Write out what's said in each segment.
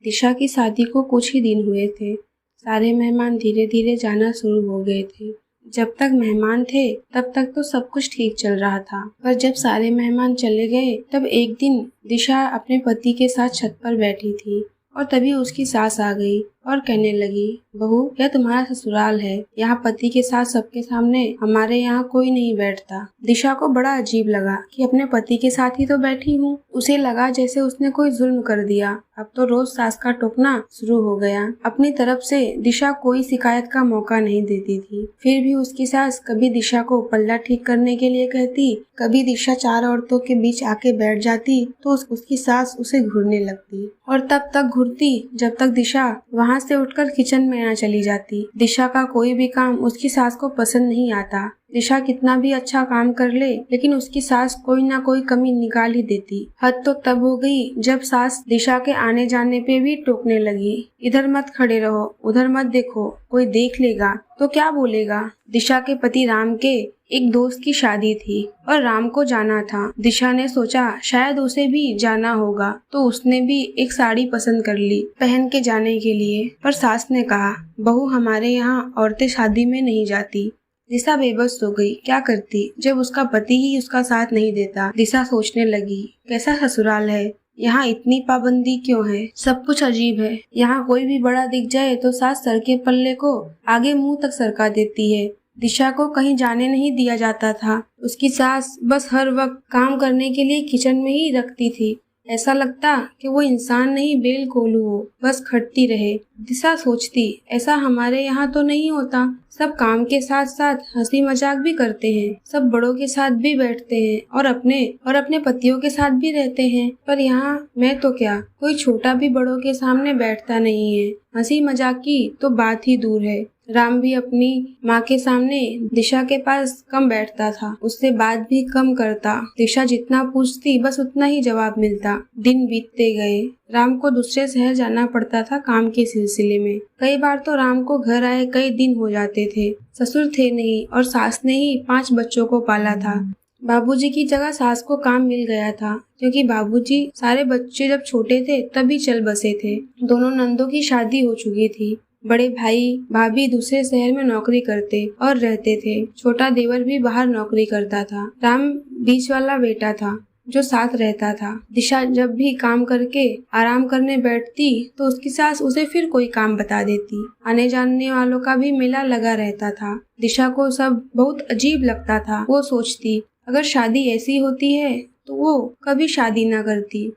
दिशा की शादी को कुछ ही दिन हुए थे। सारे मेहमान धीरे धीरे जाना शुरू हो गए थे। जब तक मेहमान थे तब तक तो सब कुछ ठीक चल रहा था, पर जब सारे मेहमान चले गए तब एक दिन दिशा अपने पति के साथ छत पर बैठी थी और तभी उसकी सास आ गई और कहने लगी, बहू यह तुम्हारा ससुराल है, यहाँ पति के साथ सबके सामने हमारे यहाँ कोई नहीं बैठता। दिशा को बड़ा अजीब लगा कि अपने पति के साथ ही तो बैठी हूँ। उसे लगा जैसे उसने कोई जुल्म कर दिया। अब तो रोज सास का टोकना शुरू हो गया। अपनी तरफ से दिशा कोई शिकायत का मौका नहीं देती थी, फिर भी उसकी सास कभी दिशा को पल्ला ठीक करने के लिए कहती, कभी दिशा चार औरतों के बीच आके बैठ जाती तो उसकी सास उसे घूरने लगती और तब तक घूरती जब तक दिशा वहाँ से उठकर किचन में न चली जाती। दिशा का कोई भी काम उसकी सास को पसंद नहीं आता। दिशा कितना भी अच्छा काम कर ले लेकिन उसकी सास कोई ना कोई कमी निकाल ही देती। हद तो तब हो गई जब सास दिशा के आने जाने पे भी टोकने लगी, इधर मत खड़े रहो, उधर मत देखो, कोई देख लेगा तो क्या बोलेगा। दिशा के पति राम के एक दोस्त की शादी थी और राम को जाना था। दिशा ने सोचा शायद उसे भी जाना होगा तो उसने भी एक साड़ी पसंद कर ली पहन के जाने के लिए, पर सास ने कहा, बहू हमारे यहाँ औरतें शादी में नहीं जाती। दिशा बेबस हो गई, क्या करती जब उसका पति ही उसका साथ नहीं देता। दिशा सोचने लगी, कैसा ससुराल है, यहाँ इतनी पाबंदी क्यों है, सब कुछ अजीब है। यहाँ कोई भी बड़ा दिख जाए तो सास सर के पल्ले को आगे मुंह तक सरका देती है। दिशा को कहीं जाने नहीं दिया जाता था। उसकी सास बस हर वक्त काम करने के लिए किचन में ही रखती थी। ऐसा लगता कि वो इंसान नहीं बेल कोल्हू हो, बस खटती रहे। दिशा सोचती, ऐसा हमारे यहाँ तो नहीं होता। सब काम के साथ साथ हंसी मजाक भी करते हैं, सब बड़ों के साथ भी बैठते हैं और अपने पतियों के साथ भी रहते हैं, पर यहाँ मैं तो क्या, कोई छोटा भी बड़ों के सामने बैठता नहीं है। हंसी मजाक की तो बात ही दूर है। राम भी अपनी माँ के सामने दिशा के पास कम बैठता था, उससे बात भी कम करता। दिशा जितना पूछती बस उतना ही जवाब मिलता। दिन बीतते गए। राम को दूसरे शहर जाना पड़ता था काम के सिलसिले में। कई बार तो राम को घर आए कई दिन हो जाते थे। ससुर थे नहीं और सास ने ही 5 बच्चों को पाला था। बाबूजी की जगह सास को काम मिल गया था, क्योंकि बाबूजी सारे बच्चे जब छोटे थे तभी चल बसे थे। दोनों नंदों की शादी हो चुकी थी। बड़े भाई भाभी दूसरे शहर में नौकरी करते और रहते थे। छोटा देवर भी बाहर नौकरी करता था। राम बीच वाला बेटा था जो साथ रहता था। दिशा जब भी काम करके आराम करने बैठती तो उसकी सास उसे फिर कोई काम बता देती। आने जाने वालों का भी मेला लगा रहता था। दिशा को सब बहुत अजीब लगता था। वो सोचती, अगर शादी ऐसी होती है तो वो कभी शादी न करती।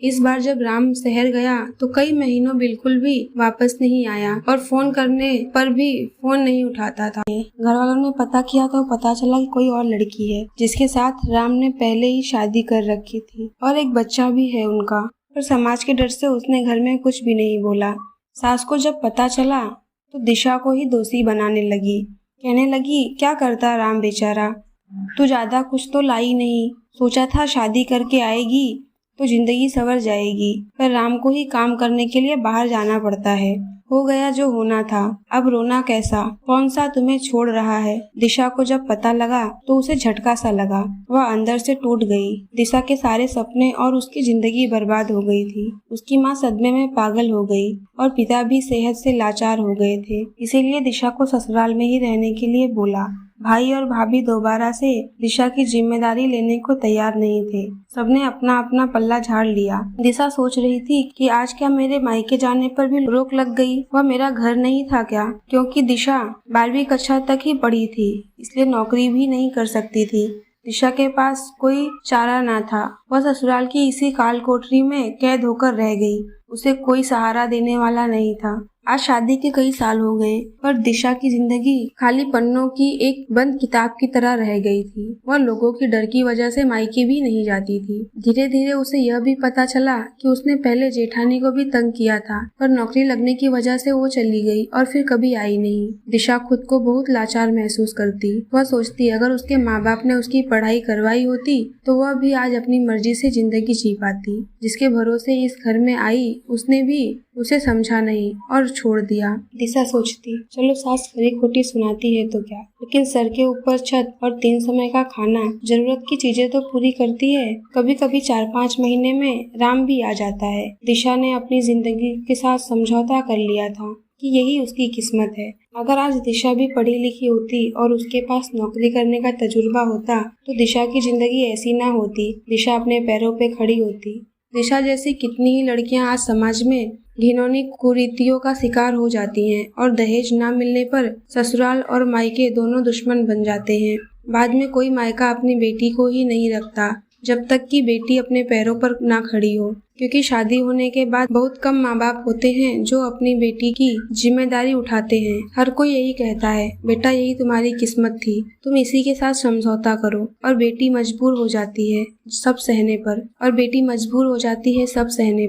इस बार जब राम शहर गया तो कई महीनों बिल्कुल भी वापस नहीं आया और फोन करने पर भी फोन नहीं उठाता था। घर वालों ने पता किया तो पता चला कि कोई और लड़की है जिसके साथ राम ने पहले ही शादी कर रखी थी और एक बच्चा भी है उनका, पर समाज के डर से उसने घर में कुछ भी नहीं बोला। सास को जब पता चला तो दिशा को ही दोषी बनाने लगी। कहने लगी, क्या करता राम बेचारा, तू ज्यादा कुछ तो लाई नहीं, सोचा था शादी करके आएगी तो जिंदगी संवर जाएगी, पर राम को ही काम करने के लिए बाहर जाना पड़ता है। हो गया जो होना था, अब रोना कैसा, कौन सा तुम्हें छोड़ रहा है। दिशा को जब पता लगा तो उसे झटका सा लगा, वह अंदर से टूट गई। दिशा के सारे सपने और उसकी जिंदगी बर्बाद हो गई थी। उसकी माँ सदमे में पागल हो गई और पिता भी सेहत से लाचार हो गए थे। इसीलिए दिशा को ससुराल में ही रहने के लिए बोला। भाई और भाभी दोबारा से दिशा की जिम्मेदारी लेने को तैयार नहीं थे। सबने अपना अपना पल्ला झाड़ लिया। दिशा सोच रही थी कि आज क्या मेरे मायके जाने पर भी रोक लग गई, वह मेरा घर नहीं था क्या, क्योंकि दिशा 12वीं कक्षा तक ही पढ़ी थी, इसलिए नौकरी भी नहीं कर सकती थी। दिशा के पास कोई चारा न था। वह ससुराल की इसी काल कोठरी में कैद होकर रह गई। उसे कोई सहारा देने वाला नहीं था। आज शादी के कई साल हो गए, पर दिशा की जिंदगी खाली पन्नों की एक बंद किताब की तरह रह गई थी। वह लोगों की डर की वजह से मायके भी नहीं जाती थी। धीरे धीरे उसे यह भी पता चला कि उसने पहले जेठानी को भी तंग किया था, पर नौकरी लगने की वजह से वो चली गई और फिर कभी आई नहीं। दिशा खुद को बहुत लाचार महसूस करती। वह सोचती, अगर उसके माँ बाप ने उसकी पढ़ाई करवाई होती तो वह भी आज अपनी मर्जी से जिंदगी जी पाती। जिसके भरोसे इस घर में आई उसने भी उसे समझा नहीं और छोड़ दिया। दिशा सोचती, चलो सास खरी खोटी सुनाती है तो क्या, लेकिन सर के ऊपर छत और 3 समय का खाना, जरूरत की चीजें तो पूरी करती है। कभी कभी 4-5 महीने में राम भी आ जाता है। दिशा ने अपनी जिंदगी के साथ समझौता कर लिया था कि यही उसकी किस्मत है। अगर आज दिशा भी पढ़ी लिखी होती और उसके पास नौकरी करने का तजुर्बा होता तो दिशा की जिंदगी ऐसी ना होती। दिशा अपने पैरों पे खड़ी होती। दिशा जैसी कितनी ही लड़कियां आज समाज में घिनौनी कुरीतियों का शिकार हो जाती हैं और दहेज ना मिलने पर ससुराल और मायके दोनों दुश्मन बन जाते हैं। बाद में कोई मायका अपनी बेटी को ही नहीं रखता जब तक कि बेटी अपने पैरों पर ना खड़ी हो, क्योंकि शादी होने के बाद बहुत कम माँ बाप होते हैं जो अपनी बेटी की जिम्मेदारी उठाते हैं। हर कोई यही कहता है, बेटा यही तुम्हारी किस्मत थी, तुम इसी के साथ समझौता करो। और बेटी मजबूर हो जाती है सब सहने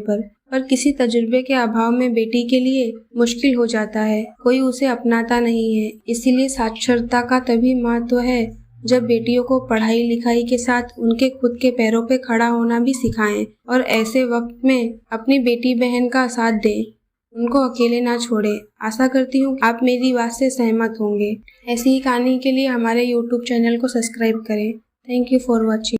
पर। पर किसी तजुर्बे के अभाव में बेटी के लिए मुश्किल हो जाता है, कोई उसे अपनाता नहीं है। इसीलिए साक्षरता का तभी महत्व है जब बेटियों को पढ़ाई लिखाई के साथ उनके खुद के पैरों पे खड़ा होना भी सिखाएं और ऐसे वक्त में अपनी बेटी बहन का साथ दें, उनको अकेले ना छोड़ें। आशा करती हूँ आप मेरी बात से सहमत होंगे। ऐसी ही कहानी के लिए हमारे YouTube चैनल को सब्सक्राइब करें। Thank you for watching.